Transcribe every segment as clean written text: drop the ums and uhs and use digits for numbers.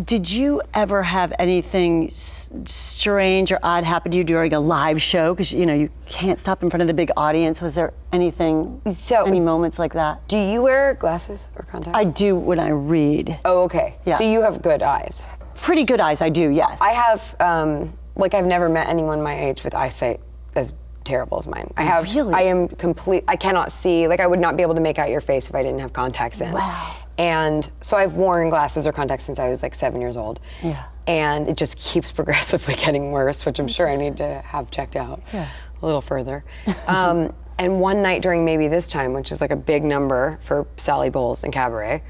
Did you ever have anything strange or odd happen to you during a live show? Because you can't stop in front of the big audience. Was there anything, any moments like that? Do you wear glasses or contacts? I do when I read. Oh, okay. Yeah. So you have good eyes. Pretty good eyes, I do, yes. I have, I've never met anyone my age with eyesight as terrible as mine. Really? I cannot see, I would not be able to make out your face if I didn't have contacts in. Wow. And so I've worn glasses or contacts since I was 7 years old. Yeah. And it just keeps progressively getting worse, which I'm sure I need to have checked out a little further. And one night during maybe this time, which is a big number for Sally Bowles and Cabaret,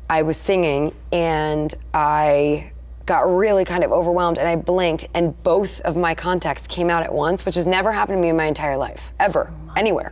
I was singing and I got really kind of overwhelmed and I blinked and both of my contacts came out at once, which has never happened to me in my entire life, ever, anywhere.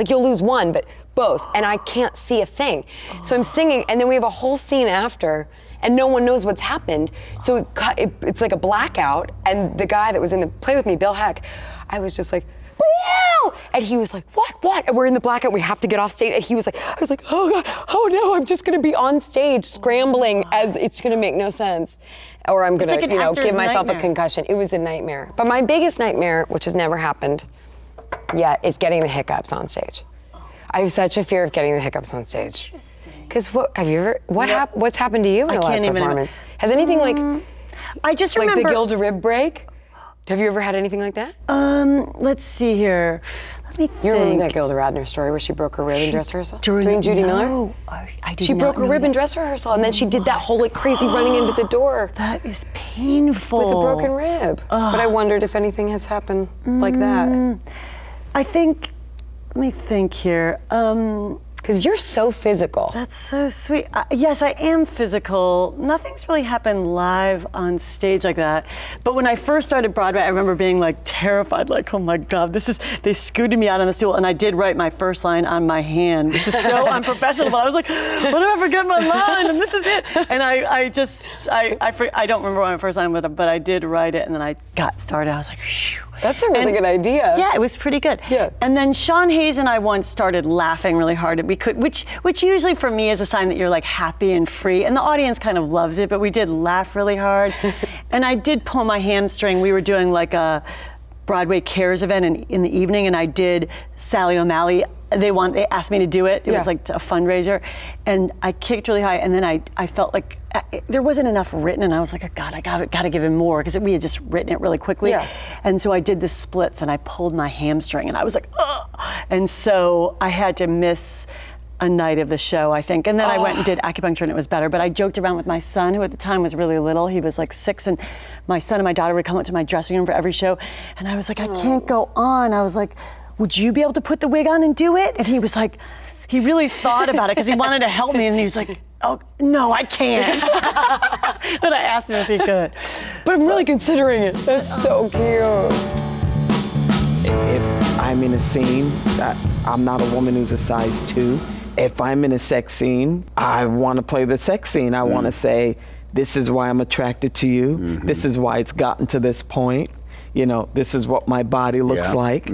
You'll lose one, but both, and I can't see a thing. So I'm singing, and then we have a whole scene after, and no one knows what's happened. So it's like a blackout, and the guy that was in the play with me, Bill Heck, I was just like, Bill! And he was like, what? And we're in the blackout, we have to get off stage, and he was like, I was like, oh God, oh no, I'm just gonna be on stage scrambling as it's gonna make no sense. Or I'm gonna, give myself a concussion. It was a nightmare. But my biggest nightmare, which has never happened yet, is getting the hiccups on stage. I have such a fear of getting the hiccups on stage. Interesting. Because what's happened to you in a live performance? Has anything I just remember the Gilda rib break? Have you ever had anything like that? Let's see here. Let me think. You remember that Gilda Radner story where she broke her rib in dress rehearsal? During Judy Miller? No, I did She not broke her know rib in that. dress rehearsal, and then she did that whole crazy running into the door. That is painful. With a broken rib. But I wondered if anything has happened like that. I think, let me think here. Because you're so physical. That's so sweet. Yes, I am physical. Nothing's really happened live on stage like that. But when I first started Broadway, I remember being terrified, oh my God, they scooted me out on the stool, and I did write my first line on my hand, which is so unprofessional, but I was like, what if I forget my line, and this is it? And I don't remember what my first line was, but I did write it, and then I got started. I was like, phew. That's a really good idea. Yeah, it was pretty good. Yeah. And then Sean Hayes and I once started laughing really hard, and we could, which usually for me is a sign that you're happy and free, and the audience kind of loves it, but we did laugh really hard. And I did pull my hamstring. We were doing a Broadway Cares event in the evening, and I did Sally O'Malley. They asked me to do it. It was a fundraiser, and I kicked really high, and then I felt like there wasn't enough written, and I was like, oh God, I gotta give him more, because we had just written it really quickly. Yeah. And so I did the splits, and I pulled my hamstring, and I was like, ugh. And so I had to miss a night of the show, I think. And then I went and did acupuncture, and it was better. But I joked around with my son, who at the time was really little. He was 6, and my son and my daughter would come up to my dressing room for every show. And I was like, I can't go on. I was like, would you be able to put the wig on and do it? And he was like, he really thought about it because he wanted to help me. And he was like, oh, no, I can't. But I asked him if he could. But I'm really considering it. That's so cute. If I'm in a scene, I'm not a woman who's a size 2. If I'm in a sex scene, I want to play the sex scene. I want to say, this is why I'm attracted to you. This is why it's gotten to this point. This is what my body looks like.